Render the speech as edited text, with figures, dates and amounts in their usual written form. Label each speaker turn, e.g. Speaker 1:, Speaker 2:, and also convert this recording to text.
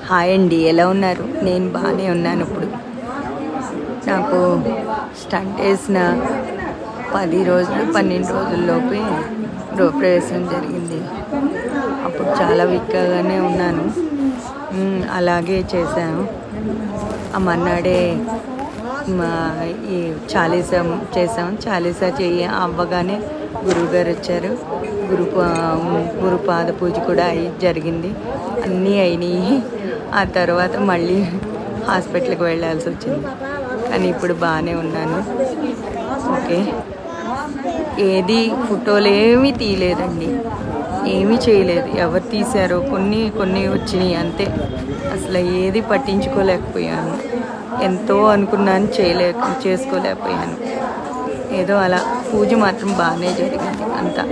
Speaker 1: Hi అండి, ఎలా ఉన్నారు? నేను బాగానే ఉన్నాను. ఇప్పుడు నాకు స్టంట్ వేసిన 10 రోజులు 12 రోజుల్లోపే గృహప్రవేశం జరిగింది. అప్పుడు చాలా వీక్గానే ఉన్నాను. అలాగే చేశాను. ఆ మన్నాడే ఈ చాలీసా చేసాం. చాలీసా అవ్వగానే గురువుగారు వచ్చారు. గురుపాద పూజ కూడా జరిగింది. అన్నీ అయినాయి. ఆ తర్వాత మళ్ళీ హాస్పిటల్కి వెళ్ళాల్సి వచ్చింది. కానీ ఇప్పుడు బాగానే ఉన్నాను. ఓకే, ఏది ఫోటోలు ఏమీ తీయలేదండి, ఏమీ చేయలేదు. ఎవరు తీశారో కొన్ని వచ్చినాయి అంతే. అసలు ఏది పట్టించుకోలేకపోయాను. ఎంతో అనుకున్నాను, చేసుకోలేకపోయాను. ఏదో అలా పూజ మాత్రం బాగానే జరిగింది అంతా.